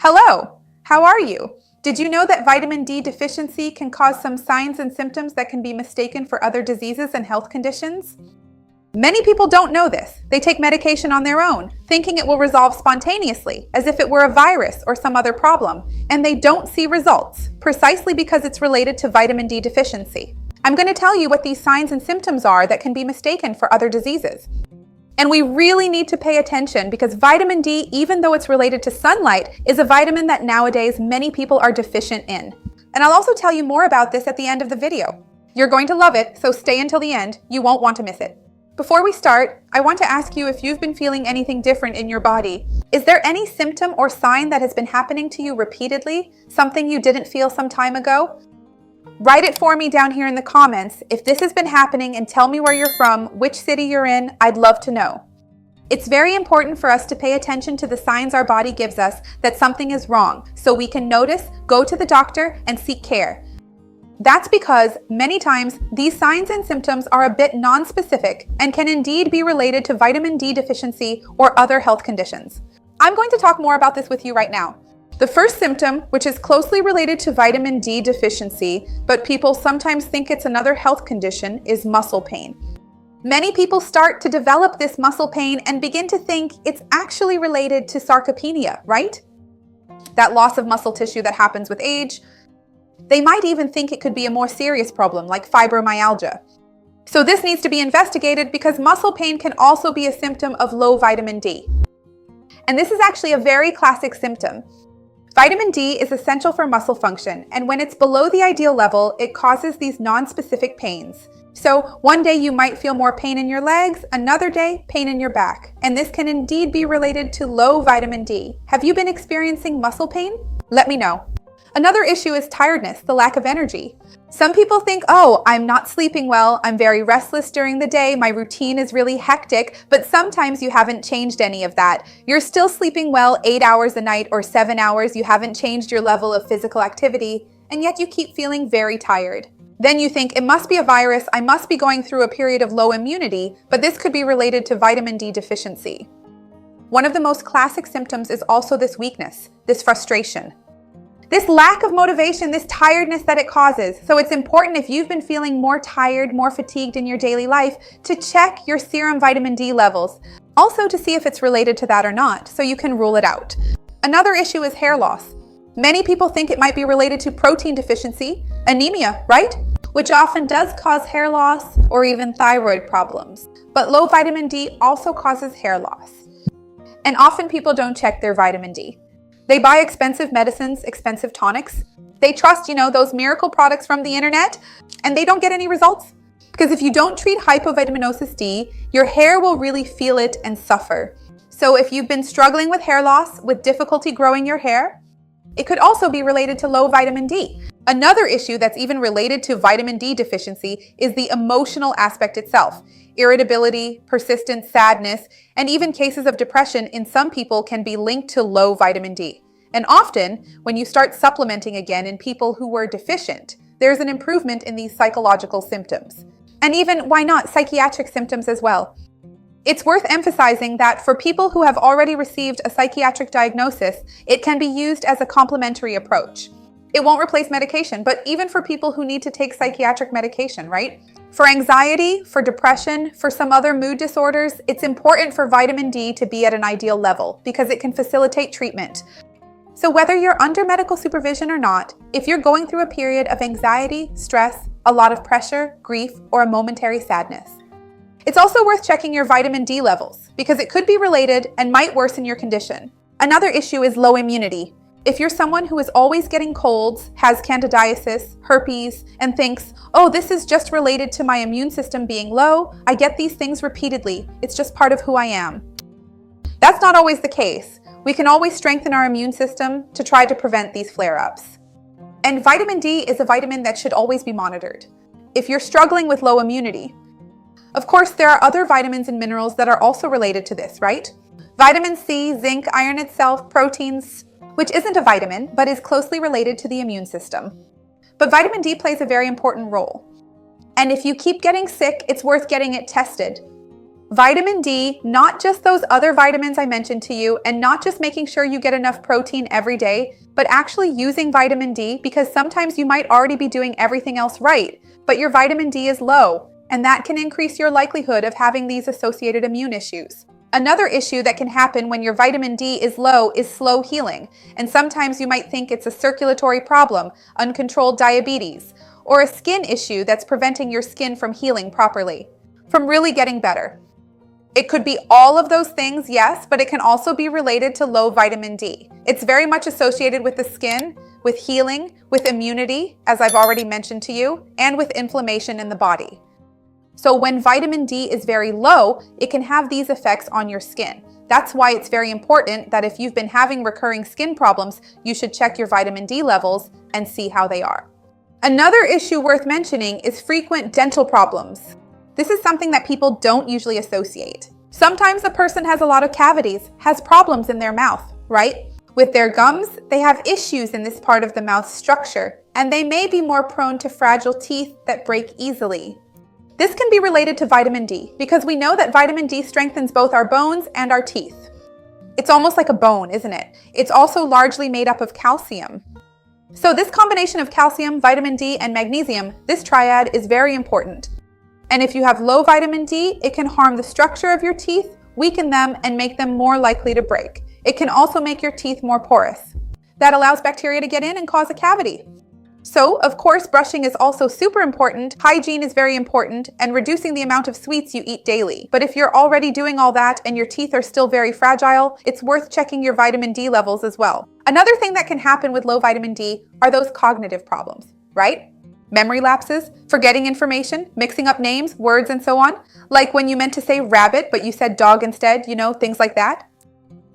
Hello, how are you? Did you know that vitamin D deficiency can cause some signs and symptoms that can be mistaken for other diseases and health conditions? Many people don't know this. They take medication on their own, thinking it will resolve spontaneously, as if it were a virus or some other problem, and they don't see results, precisely because it's related to vitamin D deficiency. I'm going to tell you what these signs and symptoms are that can be mistaken for other diseases. And we really need to pay attention because vitamin D, even though it's related to sunlight, is a vitamin that nowadays many people are deficient in. And I'll also tell you more about this at the end of the video. You're going to love it, so stay until the end. You won't want to miss it. Before we start, I want to ask you if you've been feeling anything different in your body. Is there any symptom or sign that has been happening to you repeatedly, something you didn't feel some time ago? Write it for me down here in the comments if this has been happening, and tell me where you're from, which city you're in. I'd love to know. It's very important for us to pay attention to the signs our body gives us that something is wrong, so we can notice, go to the doctor, and seek care. That's because many times these signs and symptoms are a bit non-specific and can indeed be related to vitamin D deficiency or other health conditions. I'm going to talk more about this with you right now. The first symptom, which is closely related to vitamin D deficiency, but people sometimes think it's another health condition, is muscle pain. Many people start to develop this muscle pain and begin to think it's actually related to sarcopenia, right? That loss of muscle tissue that happens with age. They might even think it could be a more serious problem like fibromyalgia. So this needs to be investigated because muscle pain can also be a symptom of low vitamin D. And this is actually a very classic symptom. Vitamin D is essential for muscle function, and when it's below the ideal level, it causes these non-specific pains. So one day you might feel more pain in your legs, another day pain in your back, and this can indeed be related to low vitamin D. Have you been experiencing muscle pain? Let me know. Another issue is tiredness, the lack of energy. Some people think, oh, I'm not sleeping well, I'm very restless during the day, my routine is really hectic, but sometimes you haven't changed any of that. You're still sleeping well 8 hours a night or 7 hours, you haven't changed your level of physical activity, and yet you keep feeling very tired. Then you think, it must be a virus, I must be going through a period of low immunity, but this could be related to vitamin D deficiency. One of the most classic symptoms is also this weakness, this frustration. This lack of motivation, this tiredness that it causes. So it's important, if you've been feeling more tired, more fatigued in your daily life, to check your serum vitamin D levels. Also to see if it's related to that or not, so you can rule it out. Another issue is hair loss. Many people think it might be related to protein deficiency, anemia, right? Which often does cause hair loss or even thyroid problems. But low vitamin D also causes hair loss. And often people don't check their vitamin D. They buy expensive medicines, expensive tonics. They trust, those miracle products from the internet, and they don't get any results. Because if you don't treat hypovitaminosis D, your hair will really feel it and suffer. So if you've been struggling with hair loss, with difficulty growing your hair, it could also be related to low vitamin D. Another issue that's even related to vitamin D deficiency is the emotional aspect itself. Irritability, persistent sadness, and even cases of depression in some people can be linked to low vitamin D. And often, when you start supplementing again in people who were deficient, there's an improvement in these psychological symptoms. And even, why not, psychiatric symptoms as well. It's worth emphasizing that for people who have already received a psychiatric diagnosis, it can be used as a complementary approach. It won't replace medication, but even for people who need to take psychiatric medication, right? For anxiety, for depression, for some other mood disorders, it's important for vitamin D to be at an ideal level because it can facilitate treatment. So whether you're under medical supervision or not, if you're going through a period of anxiety, stress, a lot of pressure, grief, or a momentary sadness, it's also worth checking your vitamin D levels because it could be related and might worsen your condition. Another issue is low immunity. If you're someone who is always getting colds, has candidiasis, herpes, and thinks, oh, this is just related to my immune system being low, I get these things repeatedly, it's just part of who I am. That's not always the case. We can always strengthen our immune system to try to prevent these flare-ups. And vitamin D is a vitamin that should always be monitored. If you're struggling with low immunity, of course, there are other vitamins and minerals that are also related to this, right? Vitamin C, zinc, iron itself, proteins, which isn't a vitamin, but is closely related to the immune system. But vitamin D plays a very important role. And if you keep getting sick, it's worth getting it tested. Vitamin D, not just those other vitamins I mentioned to you, and not just making sure you get enough protein every day, but actually using vitamin D, because sometimes you might already be doing everything else right, but your vitamin D is low, and that can increase your likelihood of having these associated immune issues. Another issue that can happen when your vitamin D is low is slow healing, and sometimes you might think it's a circulatory problem, uncontrolled diabetes, or a skin issue that's preventing your skin from healing properly, from really getting better. It could be all of those things, yes, but it can also be related to low vitamin D. It's very much associated with the skin, with healing, with immunity, as I've already mentioned to you, and with inflammation in the body. So when vitamin D is very low, it can have these effects on your skin. That's why it's very important that if you've been having recurring skin problems, you should check your vitamin D levels and see how they are. Another issue worth mentioning is frequent dental problems. This is something that people don't usually associate. Sometimes a person has a lot of cavities, has problems in their mouth, right? With their gums, they have issues in this part of the mouth structure, and they may be more prone to fragile teeth that break easily. This can be related to vitamin D, because we know that vitamin D strengthens both our bones and our teeth. It's almost like a bone, isn't it? It's also largely made up of calcium. So this combination of calcium, vitamin D, and magnesium, this triad is very important. And if you have low vitamin D, it can harm the structure of your teeth, weaken them, and make them more likely to break. It can also make your teeth more porous. That allows bacteria to get in and cause a cavity. So, of course, brushing is also super important, hygiene is very important, and reducing the amount of sweets you eat daily. But if you're already doing all that and your teeth are still very fragile, it's worth checking your vitamin D levels as well. Another thing that can happen with low vitamin D are those cognitive problems, right? Memory lapses, forgetting information, mixing up names, words, and so on. Like when you meant to say rabbit, but you said dog instead, things like that.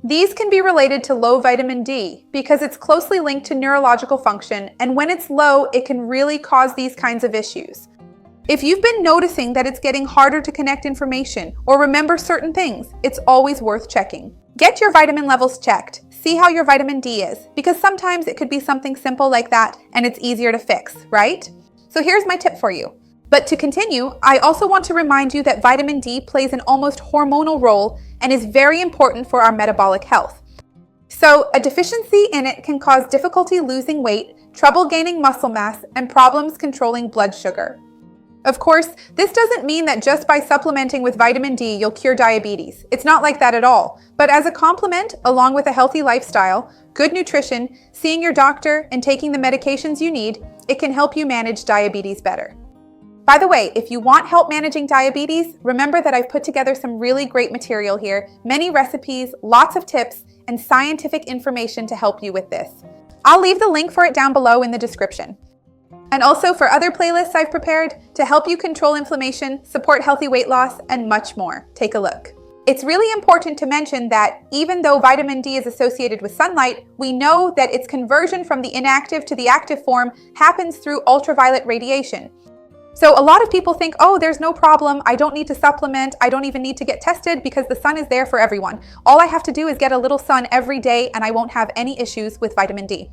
These can be related to low vitamin D because it's closely linked to neurological function, and when it's low, it can really cause these kinds of issues. If you've been noticing that it's getting harder to connect information or remember certain things, it's always worth checking. Get your vitamin levels checked. See how your vitamin D is, because sometimes it could be something simple like that and it's easier to fix, right? So here's my tip for you. But to continue, I also want to remind you that vitamin D plays an almost hormonal role and is very important for our metabolic health. So a deficiency in it can cause difficulty losing weight, trouble gaining muscle mass, and problems controlling blood sugar. Of course, this doesn't mean that just by supplementing with vitamin D, you'll cure diabetes. It's not like that at all. But as a complement, along with a healthy lifestyle, good nutrition, seeing your doctor, and taking the medications you need, it can help you manage diabetes better. By the way, if you want help managing diabetes, remember that I've put together some really great material here, many recipes, lots of tips, and scientific information to help you with this. I'll leave the link for it down below in the description. And also for other playlists I've prepared to help you control inflammation, support healthy weight loss, and much more. Take a look. It's really important to mention that even though vitamin D is associated with sunlight, we know that its conversion from the inactive to the active form happens through ultraviolet radiation. So a lot of people think, oh, there's no problem, I don't need to supplement, I don't even need to get tested because the sun is there for everyone. All I have to do is get a little sun every day and I won't have any issues with vitamin D.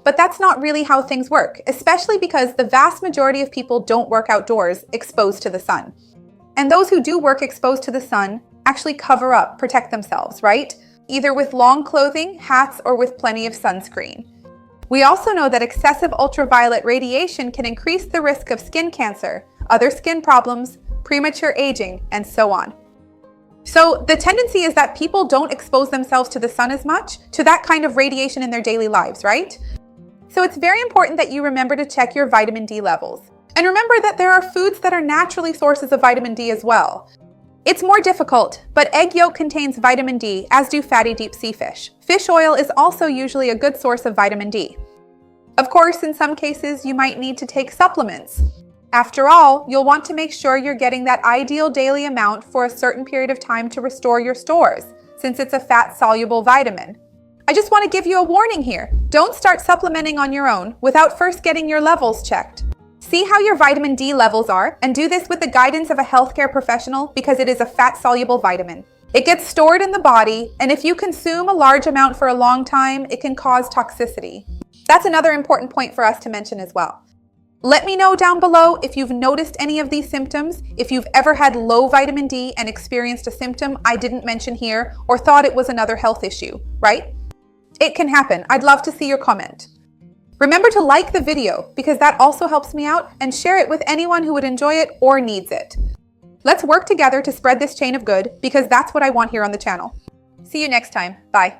But that's not really how things work, especially because the vast majority of people don't work outdoors exposed to the sun. And those who do work exposed to the sun actually cover up, protect themselves, right? Either with long clothing, hats, or with plenty of sunscreen. We also know that excessive ultraviolet radiation can increase the risk of skin cancer, other skin problems, premature aging, and so on. So the tendency is that people don't expose themselves to the sun as much, to that kind of radiation in their daily lives, right? So it's very important that you remember to check your vitamin D levels. And remember that there are foods that are naturally sources of vitamin D as well. It's more difficult, but egg yolk contains vitamin D, as do fatty deep sea fish. Fish oil is also usually a good source of vitamin D. Of course, in some cases, you might need to take supplements. After all, you'll want to make sure you're getting that ideal daily amount for a certain period of time to restore your stores, since it's a fat-soluble vitamin. I just want to give you a warning here. Don't start supplementing on your own without first getting your levels checked. See how your vitamin D levels are, and do this with the guidance of a healthcare professional because it is a fat-soluble vitamin. It gets stored in the body, and if you consume a large amount for a long time, it can cause toxicity. That's another important point for us to mention as well. Let me know down below if you've noticed any of these symptoms, if you've ever had low vitamin D and experienced a symptom I didn't mention here, or thought it was another health issue, right? It can happen. I'd love to see your comment. Remember to like the video because that also helps me out, and share it with anyone who would enjoy it or needs it. Let's work together to spread this chain of good because that's what I want here on the channel. See you next time. Bye.